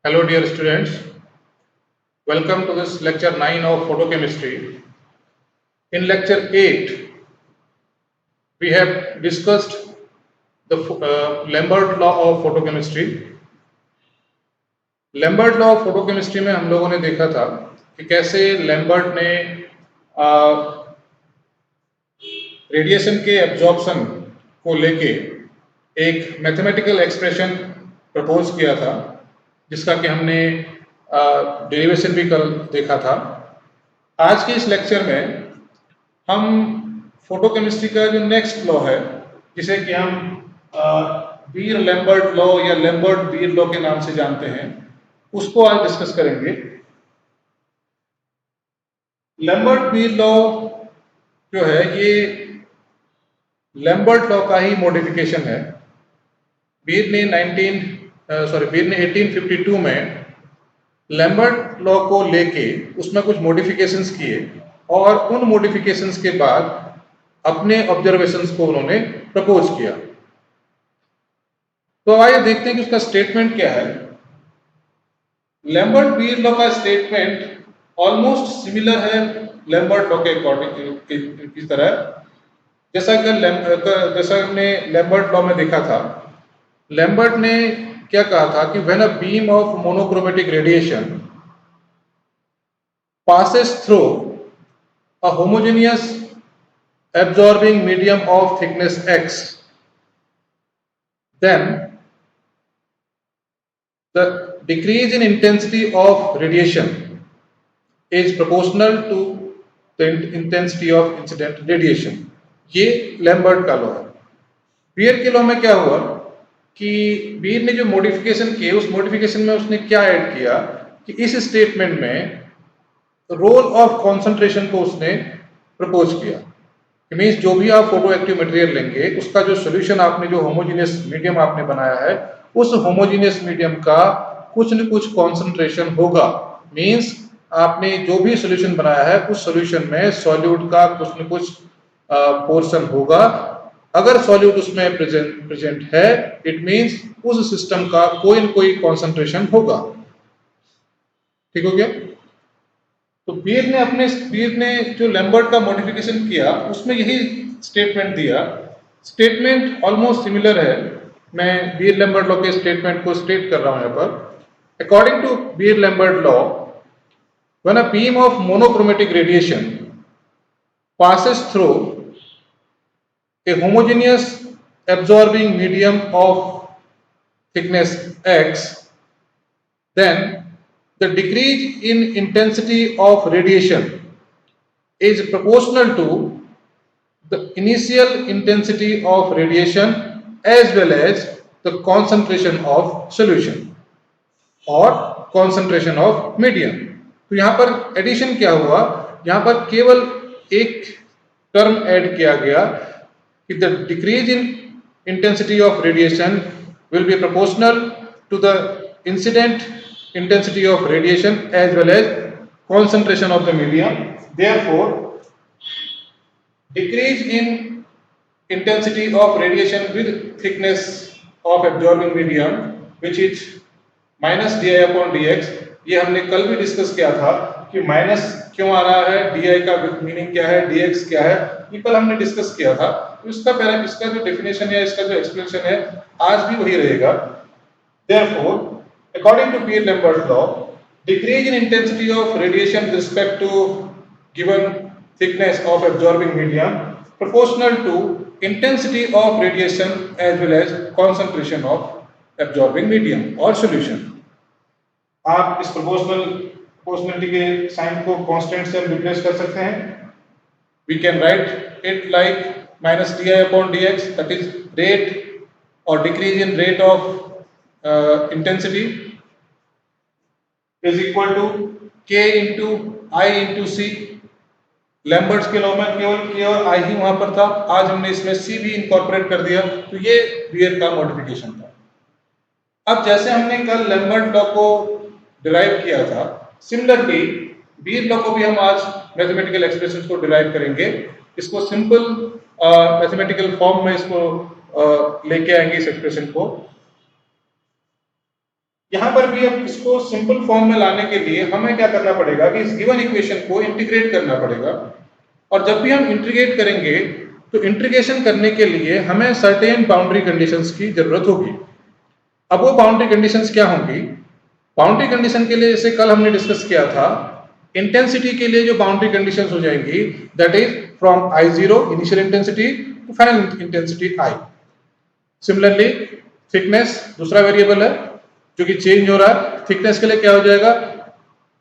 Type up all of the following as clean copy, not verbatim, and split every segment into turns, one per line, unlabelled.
Hello dear students, welcome to this lecture 9 of photochemistry. In lecture 8, we have discussed the Lambert law of photochemistry. Lambert law of photochemistry में हम लोगों ने देखा था कि कैसे लैम्बर्ट ने रेडिएशन के एब्जॉर्प्शन को लेके एक मैथमेटिकल एक्सप्रेशन प्रपोज किया था, जिसका कि हमने डेरिवेशन भी कल देखा था। आज के इस लेक्चर में हम फोटोकेमिस्ट्री का जो नेक्स्ट लॉ है, जिसे कि हम बीर लैम्बर्ट लॉ या लैम्बर्ट बीर लॉ के नाम से जानते हैं, उसको आज डिस्कस करेंगे। लैम्बर्ट बीर लॉ जो है ये लैम्बर्ट लॉ का ही मॉडिफिकेशन है। बीर ने 1852 में लैम्बर्ट लॉ को लेके उसमें कुछ मॉडिफिकेशंस किए और उन मॉडिफिकेशंस के बाद अपने ऑब्जर्वेशंस को उन्होंने प्रपोज किया। तो आइए देखते हैं कि उसका स्टेटमेंट क्या है। लैम्बर्ट बीर लॉ का स्टेटमेंट ऑलमोस्ट सिमिलर है लैम्बर्ट लॉ के अकॉर्डिंग की तरह। जैसा हमने लैम्बर्ट लॉ में देखा था, लैम्बर्ट ने क्या कहा था कि when a beam of monochromatic radiation passes through a homogeneous absorbing medium of thickness x, then the decrease in intensity of radiation is proportional to the intensity of incident radiation. ये Lambert का law है। Beer के law में क्या हुआ कि beer ने जो मॉडिफिकेशन किए, उस मॉडिफिकेशन में उसने क्या ऐड किया कि इस स्टेटमेंट में रोल ऑफ कॉन्सेंट्रेशन को उसने प्रपोज किया। मीन्स जो भी आप फोटो एक्टिव मटेरियल लेंगे, उसका जो सोल्यूशन आपने, जो होमोजेनियस मीडियम आपने बनाया है, उस होमोजेनियस मीडियम का कुछ न कुछ कॉन्सेंट्रेशन होगा। मीन्स आपने जो भी सोल्यूशन बनाया है, उस सोल्यूशन में सॉल्यूट का कुछ न कुछ पोर्शन होगा। अगर सॉल्यूट उसमें प्रेजेंट है, इट मीन्स उस सिस्टम का कोई न कोई कॉन्सेंट्रेशन होगा। ठीक हो गया? तो बीर ने जो लैम्बर्ट का मॉडिफिकेशन किया, उसमें यही स्टेटमेंट दिया। स्टेटमेंट ऑलमोस्ट सिमिलर है। मैं बीर लैम्बर्ट लॉ के स्टेटमेंट को स्टेट कर रहा हूं यहां पर। According to Beer Lambert law, when a beam of monochromatic radiation passes through a homogeneous absorbing medium of thickness x, then the decrease in intensity of radiation is proportional to the initial intensity of radiation as well as the concentration of solution और concentration of medium। तो यहाँ पर addition क्या हुआ, यहाँ पर केवल एक टर्म ऐड किया गया कि the decrease in intensity of radiation will be proportional to the incident intensity of radiation as well as concentration of the medium. Therefore, decrease in intensity of radiation with thickness of absorbing medium, which is minus di upon dx। ये हमने कल भी discuss किया था कि minus क्यों आ रहा है, di का मीनिंग क्या है, dx क्या है, ये कल हमने डिस्कस किया था। इसका जो डेफिनेशन है, इसका जो एक्सप्लेनेशन है, आज भी वही रहेगा। Therefore, according to Beer-Lambert law, decrease in intensity of radiation with respect to given thickness of absorbing medium proportional to intensity of radiation as well as concentration of absorbing medium or solution। आप इस proportionality के sign को constant से replace कर सकते हैं। We can write it like minus di upon dx, that is rate or decrease in rate of intensity is equal to k into I into c। Lambert's के law में केवल I ही वहां पर था, आज हमने इसमें c भी इनकॉर्पोरेट कर दिया। तो ये बीयर का मॉडिफिकेशन था। अब जैसे हमने कल लैम्बर्ट लॉ को डिराइव किया था, सिमिलरली बीयर लॉ को भी हम आज मैथमेटिकल एक्सप्रेशन को डिराइव करेंगे। इसको सिंपल मैथमेटिकल फॉर्म में इसको लेके आएंगे इस एक्सप्रेशन को। यहां पर भी अब इसको सिंपल फॉर्म में लाने के लिए हमें क्या करना पड़ेगा कि इस गिवन इक्वेशन को इंटीग्रेट करना पड़ेगा। और जब भी हम इंटीग्रेट करेंगे तो इंटीग्रेशन करने के लिए हमें सर्टेन बाउंड्री कंडीशंस की जरूरत होगी। अब वो बाउंड्री कंडीशंस क्या होंगी? बाउंड्री कंडीशन के लिए जैसे कल हमने डिस्कस किया था, इंटेंसिटी के लिए जो बाउंड्री कंडीशंस हो जाएंगी that is from I0 initial intensity to final intensity I। Similarly thickness दूसरा वेरिएबल है जो कि चेंज हो रहा है। थिकनेस के लिए क्या हो जाएगा?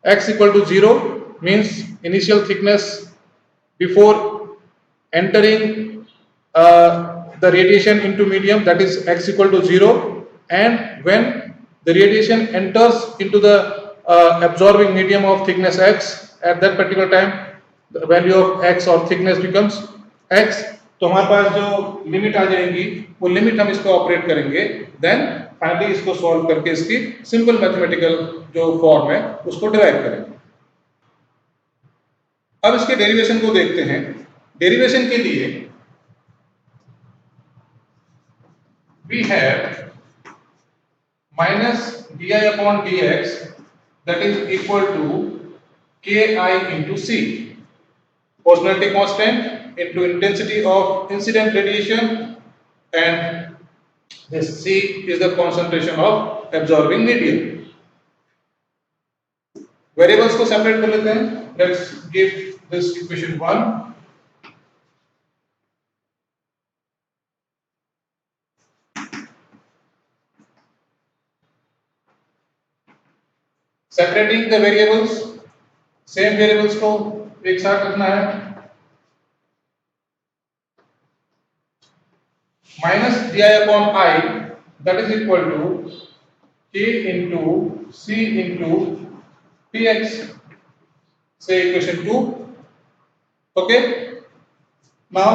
x equal to 0 means initial thickness before entering the radiation into medium, that is x equal to 0, and when the radiation enters into the absorbing medium of thickness x, at that particular time the value of x or thickness becomes x। तो हमारे पास जो limit आ जाएंगी वो limit हम इसको operate करेंगे, then finally इसको solve करके इसकी सिंपल मैथमेटिकल जो फॉर्म है उसको डिराइव करेंगे। अब इसके डेरिवेशन को देखते हैं। डेरिवेशन के लिए we have minus di upon dx that is equal to ki into c, proportionality constant into intensity of incident radiation, and this c is the concentration of absorbing medium। Variables को separate कर लेते हैं। Let's give this equation 1। Separating the variables, same variables को एक साथ रखना है। Minus di upon I that is equal to k into c into px, say equation 2। okay, now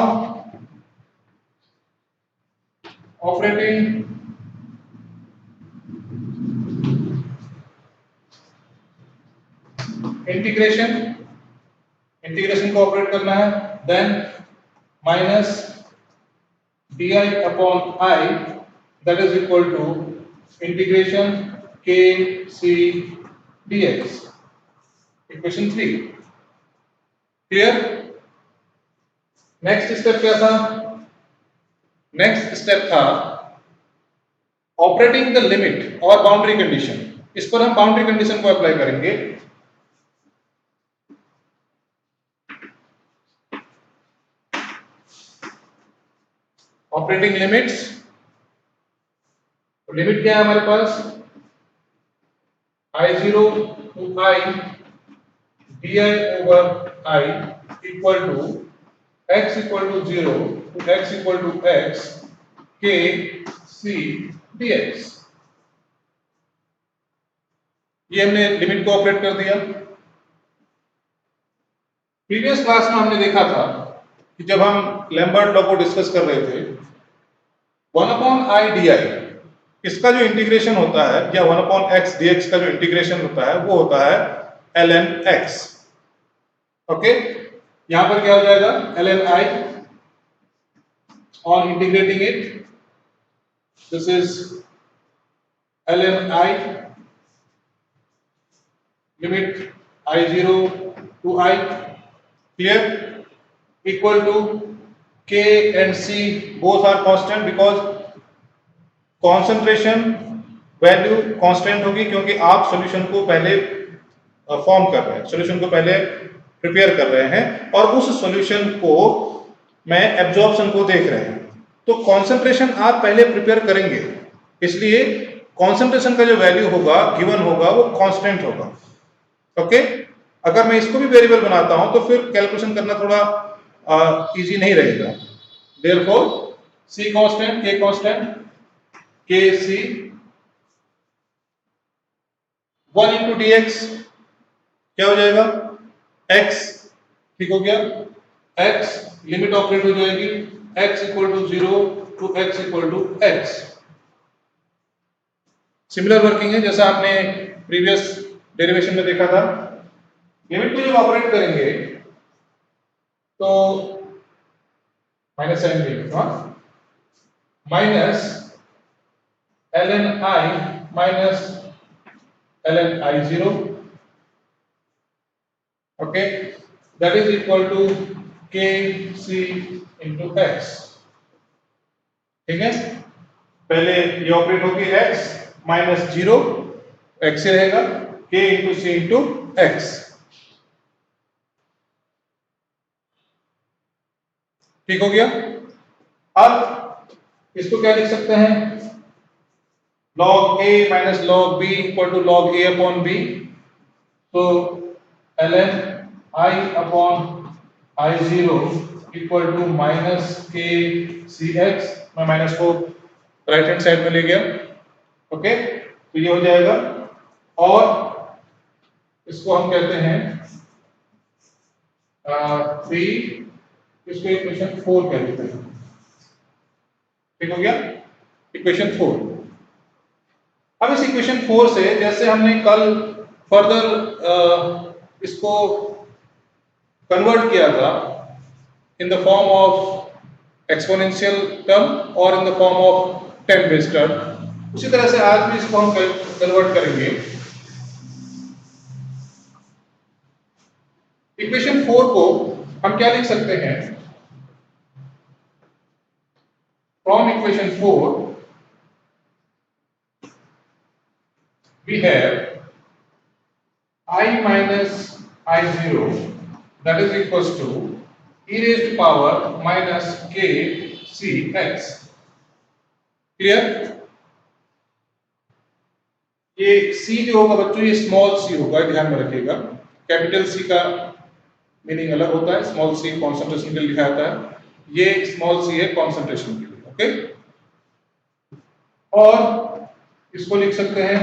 operating integration को ऑपरेट करना है, then minus di upon I that is equal to integration k c dx, equation 3। Clear? Next step क्या था? Next step था operating the limit और boundary condition. इस पर हम बाउंड्री कंडीशन को अप्लाई करेंगे। ऑपरेटिंग लिमिट्स, तो लिमिट क्या है हमारे पास? I0 to I di over I equal to x equal to 0 to x equal to x k c dx। ये हमने लिमिट को ऑपरेट कर दिया। प्रीवियस क्लास में हमने देखा था कि जब हम लैम्बर्ट लॉ को डिस्कस कर रहे थे, 1 अपॉन I di इसका जो इंटीग्रेशन होता है या 1 अपॉन x dx का जो इंटीग्रेशन होता है वो होता है ln x। ओके, यहां पर क्या हो जाएगा? ln I on integrating it, this is ln I limit I0 to I, clear, equal to k and c both are constant because concentration value constant होगी क्योंकि आप सॉल्यूशन को पहले फॉर्म कर रहे हैं, सॉल्यूशन को पहले प्रिपेयर कर रहे हैं और उस सॉल्यूशन को में एब्जॉर्प्शन को देख रहे हैं। तो कॉन्सेंट्रेशन आप पहले प्रिपेयर करेंगे, इसलिए कॉन्सेंट्रेशन का जो वैल्यू होगा गिवन होगा वो कांस्टेंट होगा। ओके, अगर मैं इसको भी वेरिएबल बनाता हूं तो फिर कैलकुलेशन करना थोड़ा इजी नहीं रहेगा। Therefore c constant, k constant, k c 1 into dx क्या हो जाएगा? x, ठीक हो गया? x लिमिट ऑपरेट हो जाएगी x equal to 0 to x equal to x। Similar working है जैसा आपने प्रीवियस डेरिवेशन में देखा था। लिमिट को जब ऑपरेट करेंगे तो माइनस साइन लिखेगा, minus ln I minus ln I zero, okay, that is equal to kc into x, ठीक है। पहले ये ऑपरेट होगी x माइनस जीरो, x से रहेगा k इंटू सी इंटू एक्स, ठीक हो गया। अब इसको क्या लिख सकते हैं, log a minus log b equal to log a upon b, तो ln I upon I zero equal to minus k c x, मैं माइनस को राइट हैंड साइड में ले गया, ओके, तो ये हो जाएगा। और इसको हम कहते हैं 3, इसको इक्वेशन 4 कह देते हैं, ठीक हो गया, इक्वेशन 4। अब इस इक्वेशन 4 से जैसे हमने कल फर्दर इसको कन्वर्ट किया था in the form of exponential term और in the form of 10 base term, उसी तरह से आज भी इसको हम कन्वर्ट करेंगे। इक्वेशन 4 को हम क्या लिख सकते हैं, from equation 4 we have I minus I zero that is equals to e raised to power minus k c x, clear. ये c जो होगा बच्चों, ये स्मॉल c होगा, ध्यान में रखिएगा, कैपिटल C का मीनिंग अलग होता है, स्मॉल c कॉन्सेंट्रेशन के लिए लिखा जाता है, ये स्मॉल c है कॉन्सेंट्रेशन के लिए, ओके। और इसको लिख सकते हैं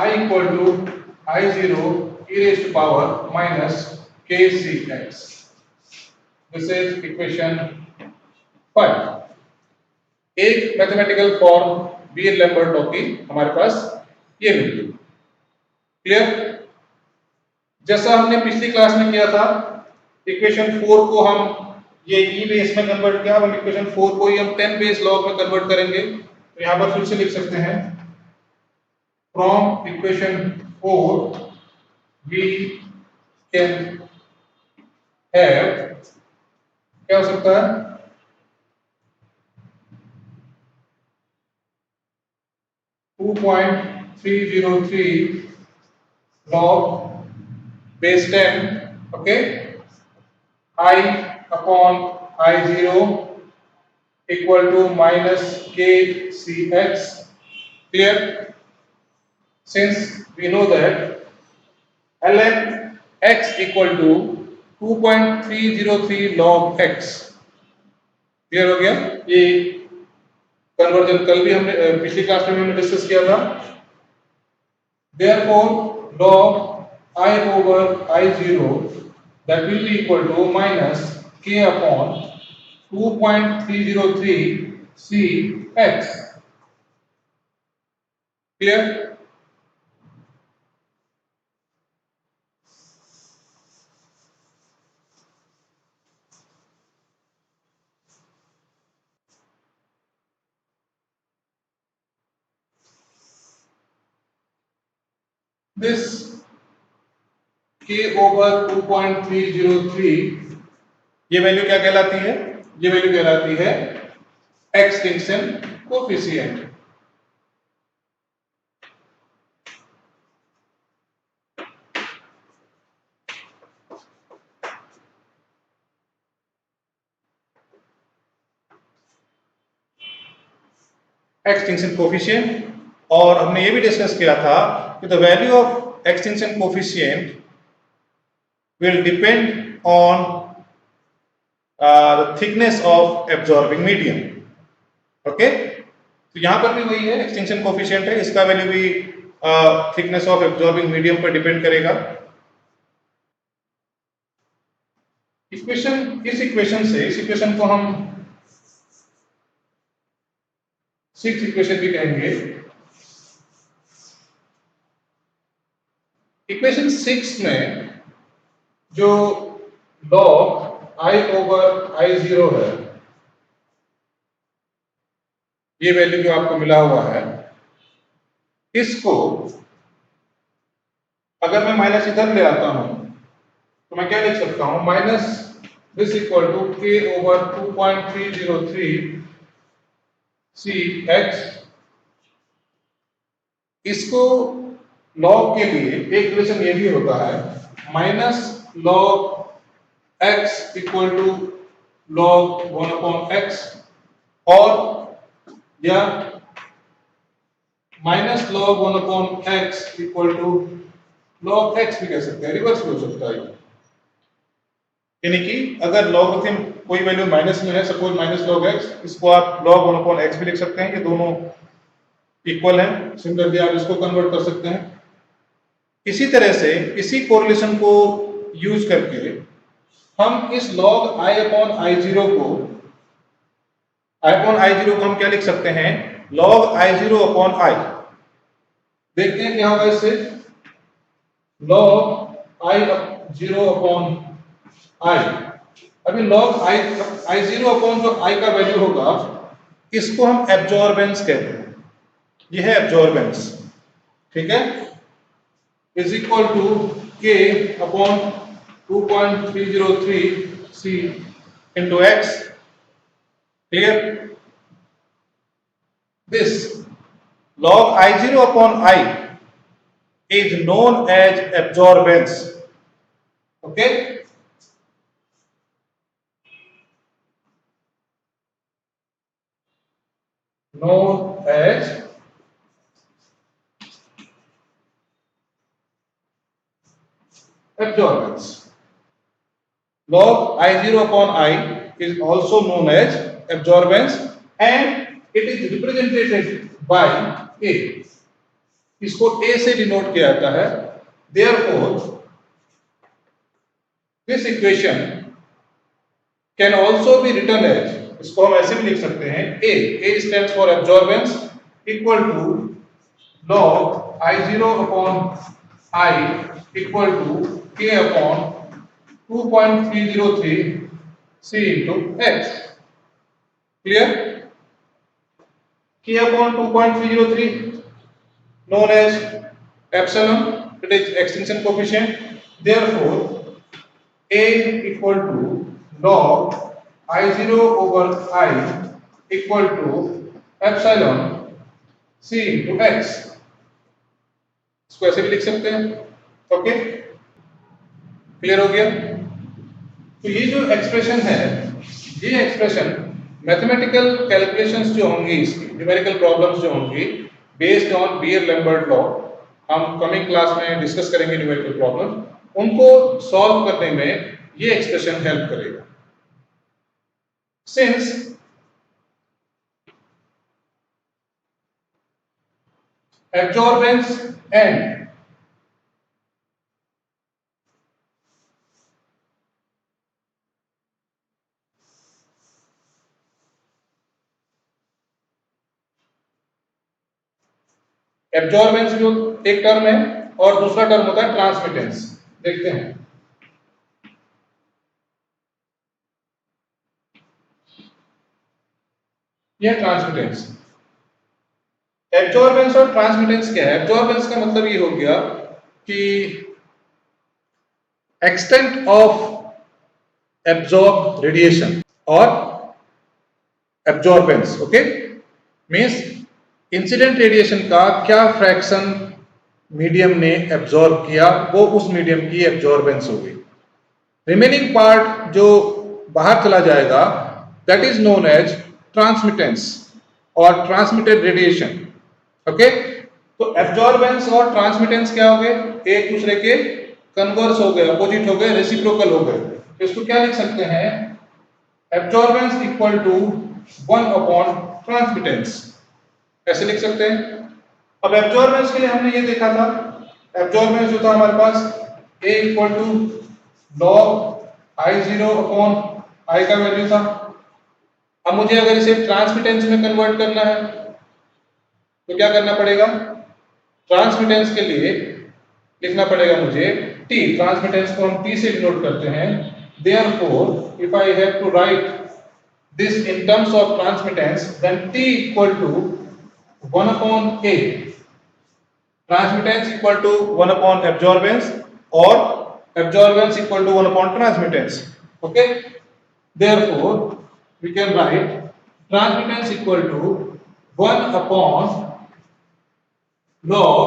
I equal to I zero e raised to power minus k c x, this is equation 5। एक मैथमेटिकल फॉर्म बीएल लैम्बर्ट की हमारे पास ये मिल गई, क्लियर। जैसा हमने पिछली क्लास में किया था, इक्वेशन 4 को हम ये ई बेस में कन्वर्ट किया, हम इक्वेशन 4 को ही हम 10 बेस लॉग में कन्वर्ट करेंगे, तो यहां पर फिर से लिख सकते हैं from equation 4 we can have, क्या हो सकता है, 2.303 log base 10, okay, I upon I zero equal to minus k c x, clear। Since we know that ln x equal to 2.303 log x, clear हो गया। ये कन्वर्जन कल भी हमने पिछली क्लास में हमने डिस्कस किया था। Therefore log I over I zero that will be equal to minus k upon 2.303 c x, clear। This k over 2.303, ये वैल्यू क्या कहलाती है, ये वैल्यू कहलाती है एक्सटिंक्शन कोफिशिएंट। एक्सटिंक्शन कोफिशिएंट, और हमने ये भी डिस्कस किया था कि the value of extinction coefficient will depend on the thickness of absorbing medium, okay. तो यहां पर भी वही है, एक्सटिंक्शन कोफिशिएंट है, इसका वैल्यू भी थिकनेस ऑफ एब्जॉर्बिंग मीडियम पर डिपेंड करेगा। इक्वेशन, इस इक्वेशन से, इस इक्वेशन को हम 6th इक्वेशन भी कहेंगे। इक्वेशन 6 में जो log I over I zero है, ये वैल्यू जो आपको मिला हुआ है, इसको अगर मैं माइनस इधर ले आता हूं तो मैं क्या लिख सकता हूं, minus this equal to k over 2.303 c x. इसको लॉग के लिए एक रिलेशन ये भी होता है, minus log x equal to log 1/x, और या minus log 1/x equal to log x भी कह सकते हैं, रिवर्स भी हो सकता है। यानी कि अगर लॉगरिथम कोई वैल्यू माइनस में है, सपोज माइनस लॉग एक्स, इसको आप लॉग 1/x भी लिख सकते हैं, ये दोनों इक्वल है। सिमिलरली आप इसको कन्वर्ट कर सकते हैं। इसी तरह से इसी कोरिलेशन को यूज करके हम इस log I upon I zero को हम क्या लिख सकते हैं, log I zero upon I. देखते हैं क्या होगा इससे, log I zero upon I. अभी लॉग आई जीरो अपॉन जो आई का वैल्यू होगा, इसको हम एब्जॉर्बेंस कहते हैं। यह है एब्जॉर्बेंस, ठीक है, is equal to k upon 2.303 c into x. Clear? This log I0 upon I is known as absorbance. Okay? Known as absorbance. Log I0 upon I is also known as absorbance and it is represented by A. इसको A से denote किया जाता है। Therefore, this equation can also be written as, इसको हम ऐसे भी लिख सकते हैं, A stands for absorbance equal to log I0 upon I equal to K upon 2.303 C into X. Clear? K upon 2.303 known as epsilon, it is extinction coefficient. Therefore, A equal to log I0 over I equal to epsilon C into X. इसको ऐसे भी लिख सकते हैं। Okay, clear हो गया? तो ये जो एक्सप्रेशन है, ये एक्सप्रेशन मैथमेटिकल कैलकुलेशंस जो होंगी, इसकी न्यूमेरिकल प्रॉब्लम्स जो होंगी बेस्ड ऑन बीयर-लैम्बर्ट लॉ, हम कमिंग क्लास में डिस्कस करेंगे न्यूमेरिकल प्रॉब्लम, उनको सॉल्व करने में ये एक्सप्रेशन हेल्प करेगा। सिंस absorbance and एब्जॉर्बेंस जो एक टर्म है और दूसरा टर्म होता है ट्रांसमिटेंस। देखते हैं, यह ट्रांसमिटेंस। एब्जॉर्बेंस और ट्रांसमिटेंस क्या है? एब्जॉर्बेंस का मतलब ये हो गया कि एक्सटेंट ऑफ एब्जॉर्ब रेडिएशन, और absorbance okay means incident radiation का क्या फ्रैक्शन मीडियम ने एब्जॉर्ब किया, वो उस मीडियम की एब्जॉर्बेंस होगी। रिमेनिंग पार्ट जो बाहर चला जाएगा, that is known as transmittance और ट्रांसमिटेड रेडिएशन। ओके, तो एब्जॉर्बेंस और ट्रांसमिटेंस क्या हो गए? एक दूसरे के कन्वर्स हो गए, अपोजिट हो गए, रेसिप्रोकल हो गए। तो इसको क्या लिख सकते हैं? Absorbance equal to 1 upon transmittance, ऐसे लिख सकते हैं। अब एब्जॉर्बेंस के लिए हमने ये देखा था, एब्जॉर्बेंस जो था हमारे पास A equal to log I0 upon I का वैल्यू था। अब मुझे अगर इसे ट्रांसमिटेंस में कन्वर्ट करना है तो क्या करना पड़ेगा? ट्रांसमिटेंस के लिए लिखना पड़ेगा मुझे T, ट्रांसमिटेंस को हम T से डिनोट करते हैं। Therefore, if I have to write this in terms of transmittance, then T equal to 1 upon A, transmittance equal to 1 upon absorbance और absorbance equal to 1 upon transmittance. Okay, therefore we can write transmittance equal to 1 upon log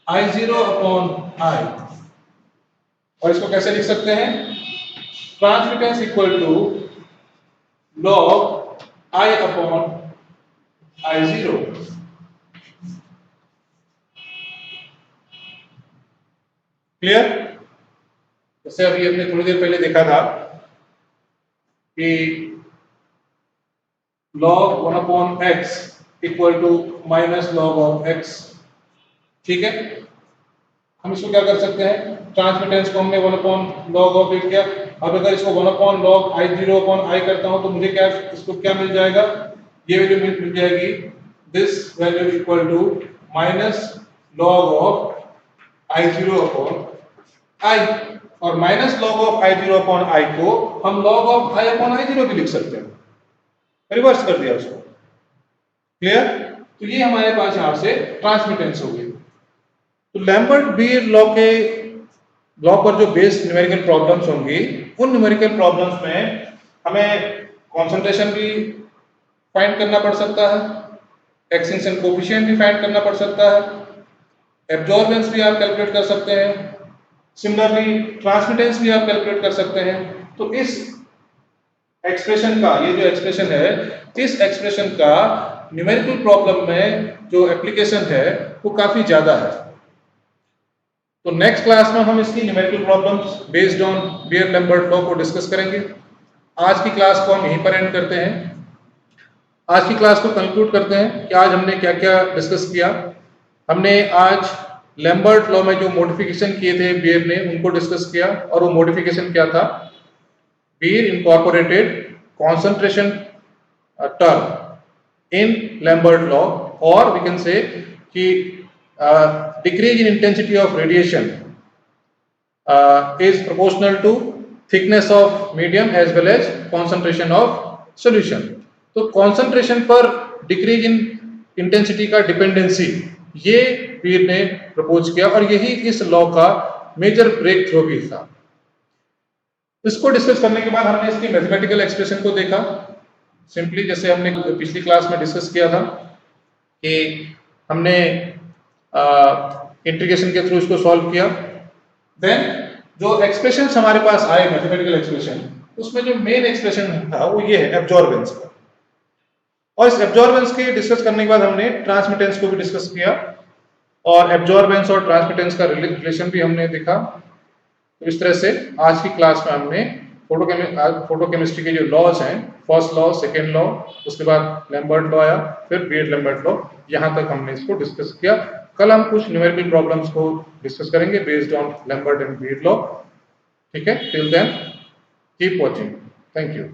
I0 upon I. और इसको कैसे लिख सकते हैं? Transmittance equal to log I upon I0. Clear? जैसे अभी हमने थोड़ी देर पहले देखा था कि log 1 upon x equal to minus log of x. ठीक है, हम इसको क्या कर सकते हैं? ट्रांसमिटेंस को हमने 1 अपॉन लॉग ऑफ किया. अब अगर इसको 1 upon log I0 upon I करता हूं तो मुझे क्या, इसको क्या मिल जाएगा? ये वैल्यू मिल जाएगी, this value equal to minus log of I0 upon I. और minus log of I0 upon I को हम log of I upon I0 भी लिख सकते हैं. रिवर्स कर दिया उसको. क्लियर? तो ये हमारे पास यहां से ट्रांसमिटेंस हो गई. तो लैम्बर्ट बीयर लॉ पर जो बेस्ड न्यूमेरिकल प्रॉब्लम्स होंगी, उन न्यूमेरिकल प्रॉब्लम्स में हमें कंसंट्रेशन भी फाइंड करना पड़ सकता है, एक्सटिंक्शन कोएफिशिएंट भी फाइंड करना पड़ सकता है, एब्जॉर्बेंस भी आप कैलकुलेट कर सकते हैं, सिमिलरली ट्रांसमिटेंस भी आप कैलकुलेट कर सकते हैं. तो इस एक्सप्रेशन का, ये जो एक्सप्रेशन है, इस एक्सप्रेशन का न्यूमेरिकल प्रॉब्लम में जो एप्लीकेशन है वो काफी ज्यादा है. तो नेक्स्ट क्लास में हम इसकी numerical problems based on Beer Lambert law को डिस्कस करेंगे. आज की क्लास को हम यहीं पर एंड करते हैं. आज की क्लास को कंक्लूड करते हैं कि आज हमने क्या क्या डिस्कस किया. हमने आज लैम्बर्ट लॉ में जो मॉडिफिकेशन किए थे बीयर ने, उनको डिस्कस किया. और वो मॉडिफिकेशन क्या था? Beer incorporated concentration term in Lambert law, or we can say कि decrease in intensity of radiation is proportional to thickness of medium as well as concentration of solution. तो concentration पर decrease in intensity का dependency ये beer ने propose किया और यही इस लॉ का मेजर ब्रेक थ्रू भी था. इसको डिस्कस करने के बाद हमने इसकी मैथमेटिकल एक्सप्रेशन को देखा. सिंपली जैसे हमने पिछली क्लास में डिस्कस किया था कि हमने इंटीग्रेशन के थ्रू इसको सॉल्व किया. देन जो एक्सप्रेशन हमारे पास आए मैथमेटिकल एक्सप्रेशन, उसमें जो मेन एक्सप्रेशन था वो ये है एब्जॉर्बेंस का. और इस एब्जॉर्बेंस के डिस्कस करने के बाद हमने ट्रांसमिटेंस को भी डिस्कस किया और एब्जॉर्बेंस और ट्रांसमिटेंस का रिलेशन भी हमने देखा. तो इस तरह से आज की क्लास में हमने फोटोकेमिस्ट्री के जो लॉज हैं, फर्स्ट लॉ, सेकेंड लॉ, उसके बाद लैम्बर्ट लॉ आया, फिर बीयर लैम्बर्ट लॉ, यहाँ तक हमने इसको डिस्कस किया. कल हम कुछ न्यूमेरिकल प्रॉब्लम्स को डिस्कस करेंगे based on Lambert and Beer law. ठीक है, till then keep watching. Thank you.